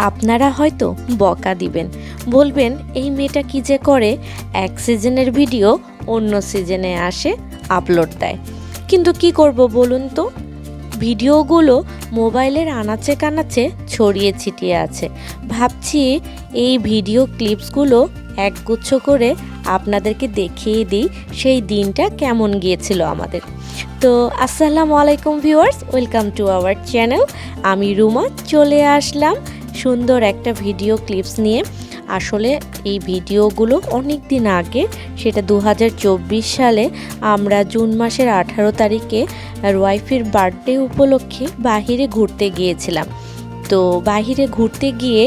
আপনারা হয়তো বকা দিবেন, বলবেন এই মেয়েটা কী যে করে, এক সিজনের ভিডিও অন্য সিজনে আসে আপলোড দেয়। কিন্তু কি করব বলুন তো, ভিডিওগুলো মোবাইলের আনাচে কানাচে ছড়িয়ে ছিটিয়ে আছে। ভাবছি এই ভিডিও ক্লিপসগুলো একগুচ্ছ করে আপনাদেরকে দেখিয়ে দিই সেই দিনটা কেমন গিয়েছিল আমাদের। তো আসসালামু আলাইকুম viewers, welcome to our channel. আমি রুমা চলে আসলাম সুন্দর একটা ভিডিও ক্লিপস নিয়ে। আসলে এই ভিডিওগুলো অনেক দিন আগে, সেটা 2024 সালে আমরা জুন মাসের 18 তারিখে ওয়াইফের বার্থডে উপলক্ষে বাহিরে ঘুরতে গিয়েছিলাম। তো বাহিরে ঘুরতে গিয়ে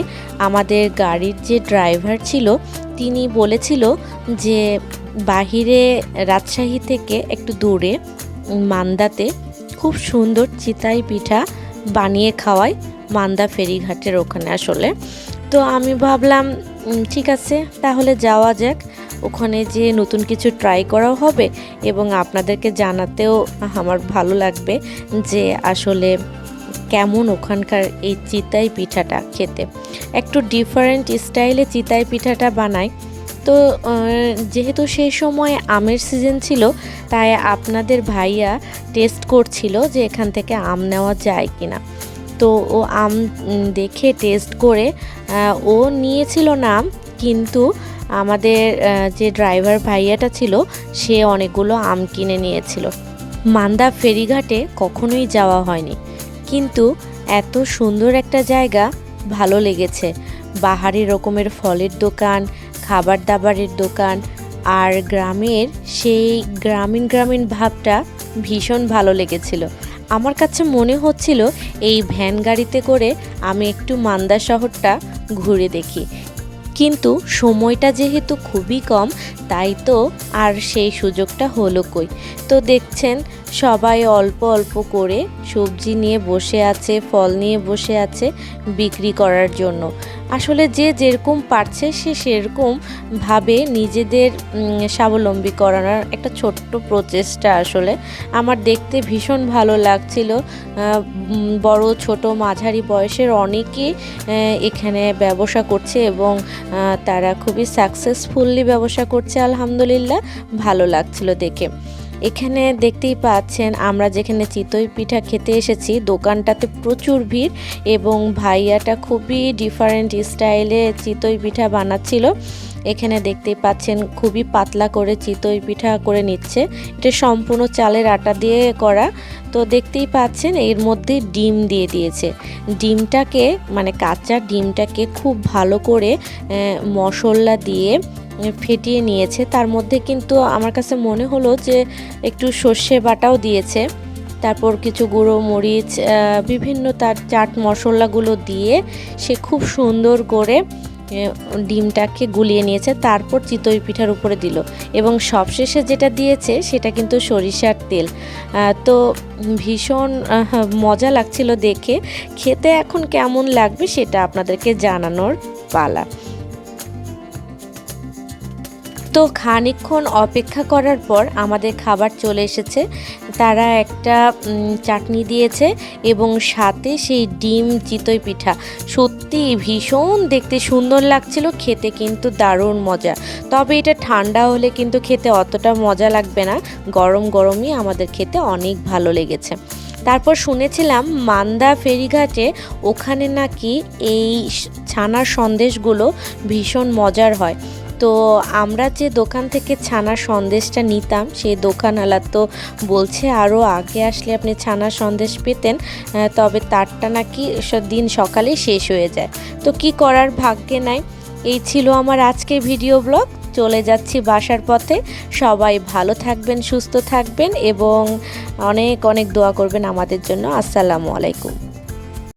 আমাদের গাড়ির যে ড্রাইভার ছিল তিনি বলেছিল যে বাহিরে রাজশাহী থেকে একটু দূরে মান্দাতে খুব সুন্দর চিতাই পিঠা বানিয়ে খাওয়ায়, মান্দা ফেরিঘাটের ওখানে আসলে। তো আমি ভাবলাম ঠিক আছে তাহলে যাওয়া যাক, ওখানে যে নতুন কিছু ট্রাই করাও হবে এবং আপনাদেরকে জানাতেও আমার ভালো লাগবে যে আসলে কেমন ওখানকার এই চিতাই পিঠাটা খেতে। একটু ডিফারেন্ট স্টাইলে চিতাই পিঠাটা বানায়। তো যেহেতু সেই সময় আমের সিজন ছিল, তাই আপনাদের ভাইয়া টেস্ট করছিল যে এখান থেকে আম নেওয়া যায় কিনা। তো ও আম দেখে টেস্ট করে ও নিয়েছিল না আম, কিন্তু আমাদের যে ড্রাইভার ভাইয়াটা ছিল সে অনেকগুলো আম কিনে নিয়েছিল। মান্দা ফেরিঘাটে কখনোই যাওয়া হয়নি, কিন্তু এত সুন্দর একটা জায়গা ভালো লেগেছে। বাহারি রকমের ফলের দোকান, খাবার দাবারের দোকান, আর গ্রামের সেই গ্রামীণ ভাবটা ভীষণ ভালো লেগেছিল। আমার কাছে মনে হচ্ছিল এই ভ্যান গাড়িতে করে আমি একটু মান্দা শহরটা ঘুরে দেখি, কিন্তু সময়টা যেহেতু খুবই কম, তাই তো আর সেই সুযোগটা হলো কই। তো দেখছেন সবাই অল্প অল্প করে সবজি নিয়ে বসে আছে, ফল নিয়ে বসে আছে বিক্রি করার জন্য। আসলে যে যেরকম পারছে সে সেরকম ভাবে নিজেদের স্বাবলম্বী করানোর একটা ছোট্ট প্রচেষ্টা। আসলে আমার দেখতে ভীষণ ভালো লাগছিল। বড় ছোট মাঝারি বয়সের অনেকে এখানে ব্যবসা করছে এবং তারা খুবই সাকসেসফুলি ব্যবসা করছে, আলহামদুলিল্লাহ। ভালো লাগছিল দেখে। এখানে দেখতেই পাচ্ছেন আমরা যেখানে চিতই পিঠা খেতে এসেছি, দোকানটাতে প্রচুর ভিড় এবং ভাইয়াটা খুবই ডিফারেন্ট স্টাইলে চিতই পিঠা বানাচ্ছিল। এখানে দেখতেই পাচ্ছেন খুবই পাতলা করে চিতই পিঠা করে নিচ্ছে। এটা সম্পূর্ণ চালের আটা দিয়ে করা। তো দেখতেই পাচ্ছেন এর মধ্যে ডিম দিয়ে দিয়েছে। ডিমটাকে মানে কাঁচা ডিমটাকে খুব ভালো করে মশলা দিয়ে ফেটিয়ে নিয়েছে। তার মধ্যে কিন্তু আমার কাছে মনে হলো যে একটু সর্ষে বাটাও দিয়েছে। তারপর কিছু গুঁড়ো মরিচ, বিভিন্ন তার চাট মশলাগুলো দিয়ে সে খুব সুন্দর করে ডিমটাকে গুলিয়ে নিয়েছে। তারপর চিতই পিঠার উপরে দিল এবং সবশেষে যেটা দিয়েছে সেটা কিন্তু সরিষার তেল। তো ভীষণ মজা লাগছিল দেখে। খেতে এখন কেমন লাগবে সেটা আপনাদেরকে জানানোর পালা। তো খানিকক্ষণ অপেক্ষা করার পর আমাদের খাবার চলে এসেছে। তারা একটা চাটনি দিয়েছে এবং সাথে সেই ডিম চিতই পিঠা। সত্যি ভীষণ দেখতে সুন্দর লাগছিল, খেতে কিন্তু দারুণ মজা। তবে এটা ঠান্ডা হলে কিন্তু খেতে অতটা মজা লাগবে না, গরম গরমই আমাদের খেতে অনেক ভালো লেগেছে। তারপর শুনেছিলাম মান্দা ফেরিঘাটে ওখানে নাকি এই ছানার সন্দেশগুলো ভীষণ মজার হয়। তো আমরা যে দোকান থেকে ছানার সন্দেশটা নিতাম সেই দোকানওয়ালা তো বলছে আরও আগে আসলে আপনি ছানার সন্দেশ পেতেন, তবে তারটা নাকি দিন সকালেই শেষ হয়ে যায়। তো কি করার, ভাগ্যে নাই। এই ছিল আমার আজকের ভিডিও ব্লগ। চলে যাচ্ছি বাসার পথে। সবাই ভালো থাকবেন, সুস্থ থাকবেন এবং অনেক অনেক দোয়া করবেন আমাদের জন্য। আসসালামু আলাইকুম।